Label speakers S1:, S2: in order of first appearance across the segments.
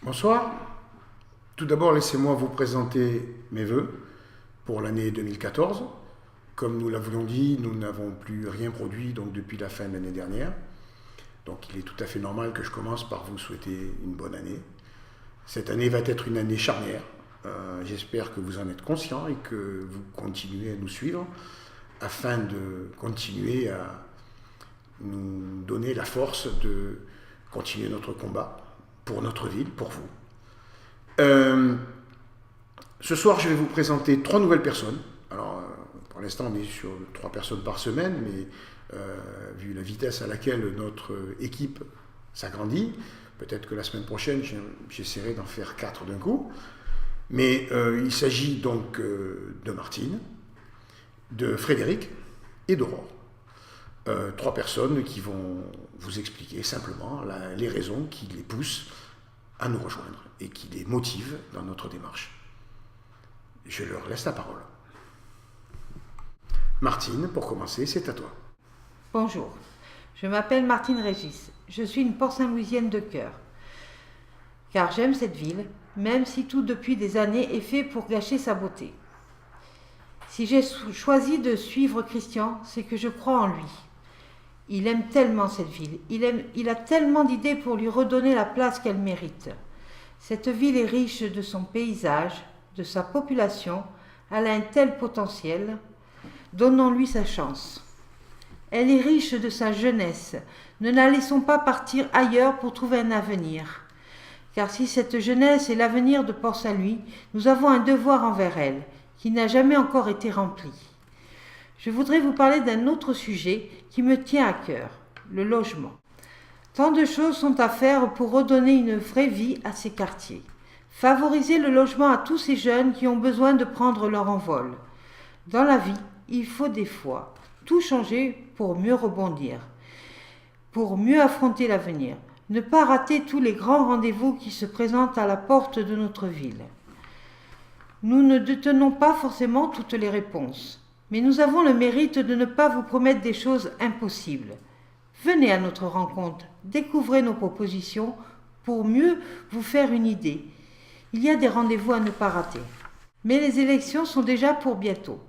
S1: Bonsoir. Tout d'abord, laissez-moi vous présenter mes vœux pour l'année 2014. Comme nous l'avons dit, nous n'avons plus rien produit depuis la fin de l'année dernière. Donc il est tout à fait normal que je commence par vous souhaiter une bonne année. Cette année va être une année charnière. J'espère que vous en êtes conscients et que vous continuez à nous suivre afin de continuer à nous donner la force de continuer notre combat pour notre ville, pour vous. Ce soir, je vais vous présenter 3 nouvelles personnes. Alors, pour l'instant, on est sur 3 personnes par semaine, mais vu la vitesse à laquelle notre équipe s'agrandit, peut-être que la semaine prochaine, j'essaierai d'en faire 4 d'un coup. Mais il s'agit donc de Martine, de Frédéric et d'Aurore. 3 personnes qui vont vous expliquer simplement les raisons qui les poussent à nous rejoindre et qui les motivent dans notre démarche. Je leur laisse la parole. Martine, pour commencer, c'est à toi.
S2: Bonjour, je m'appelle Martine Régis. Je suis une Port-Saint-Louisienne de cœur. Car j'aime cette ville, même si tout depuis des années est fait pour gâcher sa beauté. Si j'ai choisi de suivre Christian, c'est que je crois en lui. Il aime tellement cette ville, il a tellement d'idées pour lui redonner la place qu'elle mérite. Cette ville est riche de son paysage, de sa population, elle a un tel potentiel, donnons-lui sa chance. Elle est riche de sa jeunesse, ne la laissons pas partir ailleurs pour trouver un avenir. Car si cette jeunesse est l'avenir de Port-Saint-Louis, nous avons un devoir envers elle, qui n'a jamais encore été rempli. Je voudrais vous parler d'un autre sujet qui me tient à cœur, le logement. Tant de choses sont à faire pour redonner une vraie vie à ces quartiers. Favoriser le logement à tous ces jeunes qui ont besoin de prendre leur envol. Dans la vie, il faut des fois tout changer pour mieux rebondir, pour mieux affronter l'avenir. Ne pas rater tous les grands rendez-vous qui se présentent à la porte de notre ville. Nous ne détenons pas forcément toutes les réponses, mais nous avons le mérite de ne pas vous promettre des choses impossibles. Venez à notre rencontre, découvrez nos propositions pour mieux vous faire une idée. Il y a des rendez-vous à ne pas rater. Mais les élections sont déjà pour bientôt.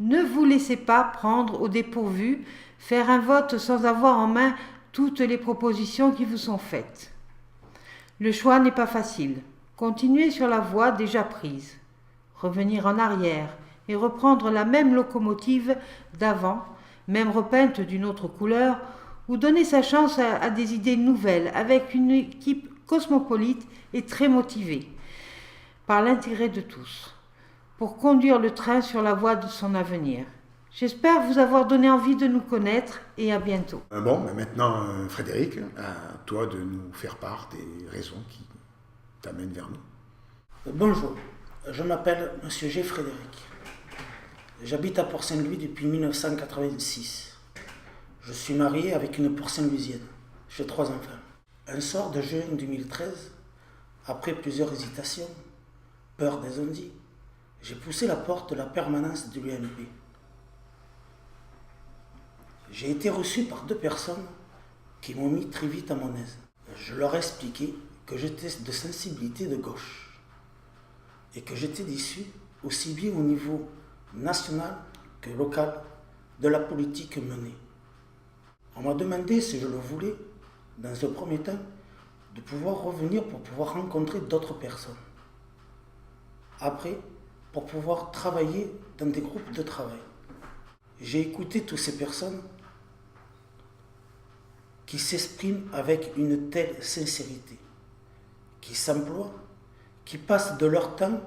S2: Ne vous laissez pas prendre au dépourvu, faire un vote sans avoir en main toutes les propositions qui vous sont faites. Le choix n'est pas facile. Continuez sur la voie déjà prise. Revenir en arrière et reprendre la même locomotive d'avant, même repeinte d'une autre couleur, ou donner sa chance à des idées nouvelles avec une équipe cosmopolite et très motivée, par l'intérêt de tous, pour conduire le train sur la voie de son avenir. J'espère vous avoir donné envie de nous connaître et à bientôt.
S1: Maintenant, Frédéric, à toi de nous faire part des raisons qui t'amènent vers nous.
S3: Bonjour, je m'appelle Monsieur G. Frédéric. J'habite à Port-Saint-Louis depuis 1986. Je suis marié avec une Port-Saint-Louisienne. J'ai 3 enfants. Un soir de juin 2013, après plusieurs hésitations, peur des ondits, j'ai poussé la porte de la permanence de l'UMP. J'ai été reçu par 2 personnes qui m'ont mis très vite à mon aise. Je leur ai expliqué que j'étais de sensibilité de gauche et que j'étais issu aussi bien au niveau national que local de la politique menée. On m'a demandé si je le voulais, dans un premier temps, de pouvoir revenir pour pouvoir rencontrer d'autres personnes. Après, pour pouvoir travailler dans des groupes de travail. J'ai écouté toutes ces personnes qui s'expriment avec une telle sincérité, qui s'emploient, qui passent de leur temps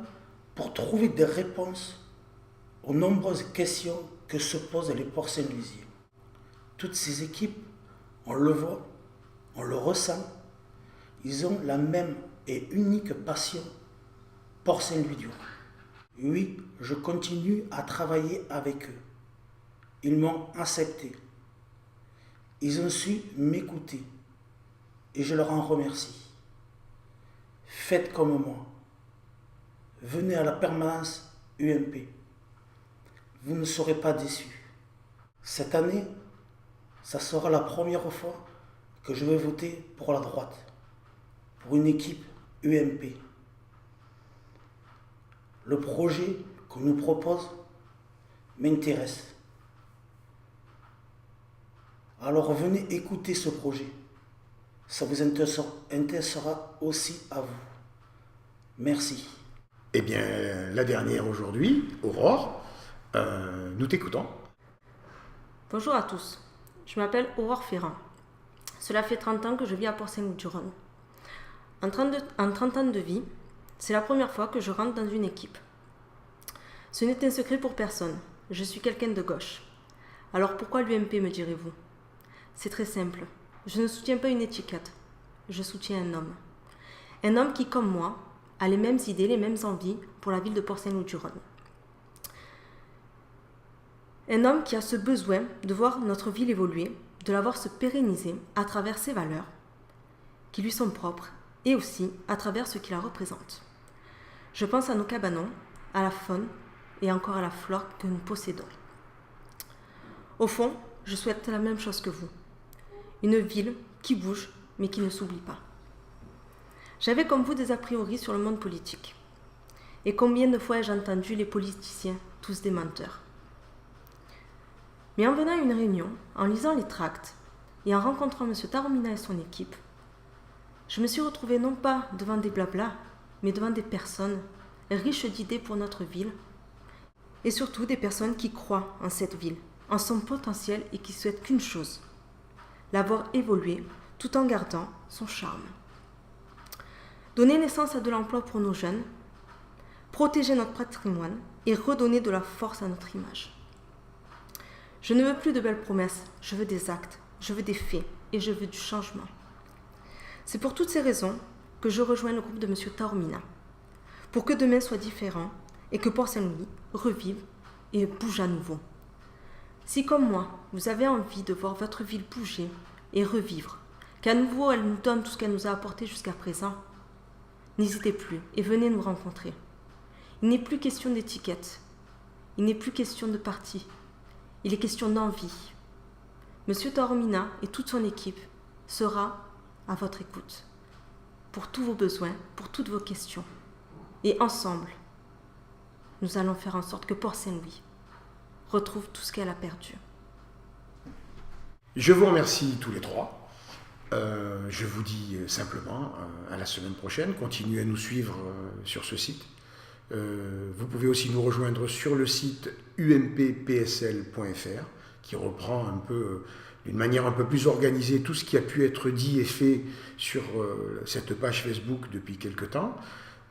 S3: pour trouver des réponses aux nombreuses questions que se posent les Port-Saint-Louisiens. Toutes ces équipes, on le voit, on le ressent, ils ont la même et unique passion, Port-Saint-Louis-du-Roi. Oui, je continue à travailler avec eux. Ils m'ont accepté. Ils ont su m'écouter et je leur en remercie. Faites comme moi. Venez à la permanence UMP. Vous ne serez pas déçus. Cette année, ça sera la première fois que je vais voter pour la droite, pour une équipe UMP. Le projet qu'on nous propose m'intéresse. Alors venez écouter ce projet. Ça vous intéressera aussi à vous. Merci.
S1: Eh bien, la dernière aujourd'hui, Aurore, nous t'écoutons.
S4: Bonjour à tous, je m'appelle Aurore Ferrand. Cela fait 30 ans que je vis à Port-Saint-Loup-du-Rhône. En 30 ans de vie, c'est la première fois que je rentre dans une équipe. Ce n'est un secret pour personne, je suis quelqu'un de gauche. Alors pourquoi l'UMP, me direz-vous? C'est très simple, je ne soutiens pas une étiquette, je soutiens un homme. Un homme qui, comme moi, a les mêmes idées, les mêmes envies pour la ville de Port-Saint-Loup-du-Rhône. Un homme qui a ce besoin de voir notre ville évoluer, de la voir se pérenniser à travers ses valeurs, qui lui sont propres, et aussi à travers ce qui la représente. Je pense à nos cabanons, à la faune et encore à la flore que nous possédons. Au fond, je souhaite la même chose que vous. Une ville qui bouge, mais qui ne s'oublie pas. J'avais comme vous des a priori sur le monde politique. Et combien de fois ai-je entendu les politiciens, tous des menteurs. Mais en venant à une réunion, en lisant les tracts et en rencontrant M. Taormina et son équipe, je me suis retrouvée non pas devant des blablas, mais devant des personnes riches d'idées pour notre ville, et surtout des personnes qui croient en cette ville, en son potentiel et qui souhaitent qu'une chose, la voir évoluer tout en gardant son charme. Donner naissance à de l'emploi pour nos jeunes, protéger notre patrimoine et redonner de la force à notre image. Je ne veux plus de belles promesses, je veux des actes, je veux des faits et je veux du changement. C'est pour toutes ces raisons que je rejoins le groupe de M. Taormina, pour que demain soit différent et que Port-Saint-Louis revive et bouge à nouveau. Si comme moi, vous avez envie de voir votre ville bouger et revivre, qu'à nouveau elle nous donne tout ce qu'elle nous a apporté jusqu'à présent, n'hésitez plus et venez nous rencontrer. Il n'est plus question d'étiquette, il n'est plus question de parti, il est question d'envie. Monsieur Taormina et toute son équipe sera à votre écoute pour tous vos besoins, pour toutes vos questions. Et ensemble, nous allons faire en sorte que Port-Saint-Louis retrouve tout ce qu'elle a perdu.
S1: Je vous remercie tous les trois. Je vous dis simplement à la semaine prochaine. Continuez à nous suivre sur ce site. Vous pouvez aussi nous rejoindre sur le site umppsl.fr qui reprend un peu, d'une manière un peu plus organisée, tout ce qui a pu être dit et fait sur cette page Facebook depuis quelque temps.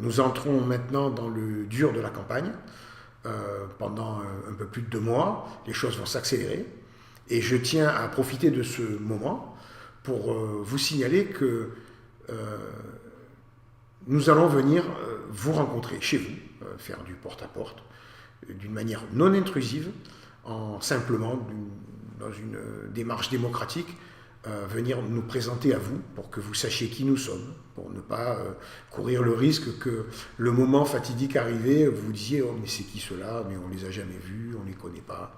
S1: Nous entrons maintenant dans le dur de la campagne. Pendant un peu plus de 2 mois, les choses vont s'accélérer. Et je tiens à profiter de ce moment pour vous signaler que nous allons venir vous rencontrer chez vous, faire du porte-à-porte, d'une manière non intrusive, simplement dans une démarche démocratique, venir nous présenter à vous pour que vous sachiez qui nous sommes, pour ne pas courir le risque que le moment fatidique arrivé, vous vous disiez « Oh, mais c'est qui ceux-là? Mais on ne les a jamais vus, on ne les connaît pas. »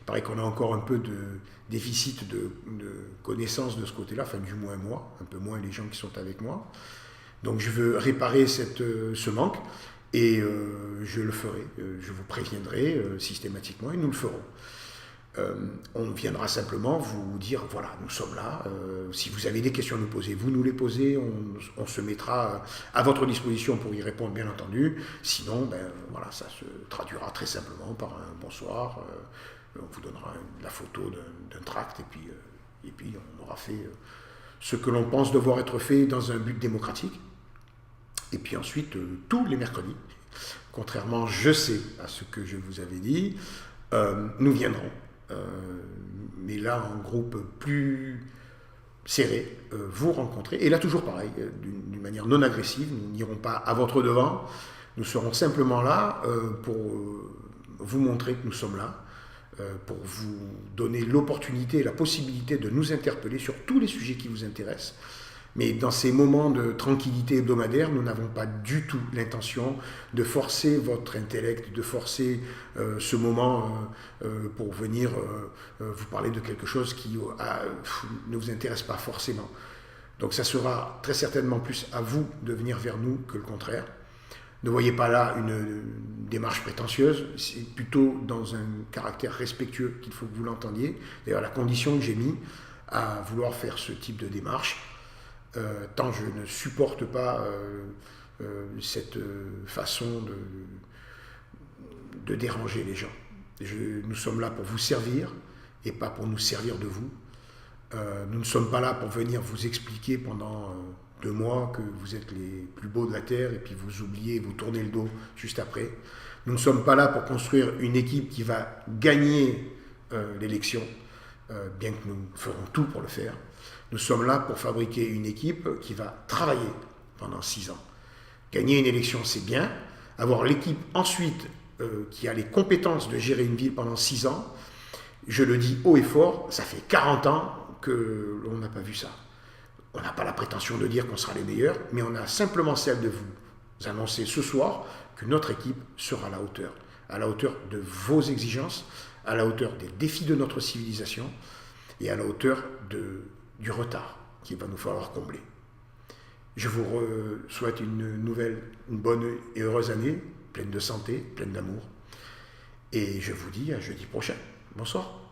S1: Il paraît qu'on a encore un peu de déficit de connaissance de ce côté-là, enfin du moins moi, un peu moins les gens qui sont avec moi. Donc je veux réparer ce manque et je le ferai, je vous préviendrai systématiquement et nous le ferons. On viendra simplement vous dire, voilà, nous sommes là, si vous avez des questions à nous poser, vous nous les posez, on se mettra à votre disposition pour y répondre, bien entendu. Sinon, voilà, ça se traduira très simplement par un bonsoir, on vous donnera la photo d'un tract, et puis on aura fait ce que l'on pense devoir être fait dans un but démocratique. Et puis ensuite, tous les mercredis, contrairement, je sais, à ce que je vous avais dit, nous viendrons. Mais là en groupe plus serré, vous rencontrer, et là toujours pareil, d'une manière non agressive, nous n'irons pas à votre devant, nous serons simplement là pour vous montrer que nous sommes là, pour vous donner l'opportunité et la possibilité de nous interpeller sur tous les sujets qui vous intéressent. Mais dans ces moments de tranquillité hebdomadaire, nous n'avons pas du tout l'intention de forcer votre intellect, de forcer ce moment pour venir vous parler de quelque chose qui ne vous intéresse pas forcément. Donc ça sera très certainement plus à vous de venir vers nous que le contraire. Ne voyez pas là une démarche prétentieuse, c'est plutôt dans un caractère respectueux qu'il faut que vous l'entendiez. D'ailleurs, la condition que j'ai mis à vouloir faire ce type de démarche, tant je ne supporte pas cette façon de déranger les gens. Nous sommes là pour vous servir et pas pour nous servir de vous. Nous ne sommes pas là pour venir vous expliquer pendant 2 mois que vous êtes les plus beaux de la Terre et puis vous oubliez, vous tournez le dos juste après. Nous ne sommes pas là pour construire une équipe qui va gagner l'élection, bien que nous ferons tout pour le faire. Nous sommes là pour fabriquer une équipe qui va travailler pendant 6 ans. Gagner une élection, c'est bien. Avoir l'équipe ensuite qui a les compétences de gérer une ville pendant 6 ans, je le dis haut et fort, ça fait 40 ans que l'on n'a pas vu ça. On n'a pas la prétention de dire qu'on sera les meilleurs, mais on a simplement celle de vous annoncer ce soir que notre équipe sera à la hauteur de vos exigences, à la hauteur des défis de notre civilisation et à la hauteur du retard qu'il va nous falloir combler. Je vous souhaite une bonne et heureuse année, pleine de santé, pleine d'amour, et je vous dis à jeudi prochain. Bonsoir.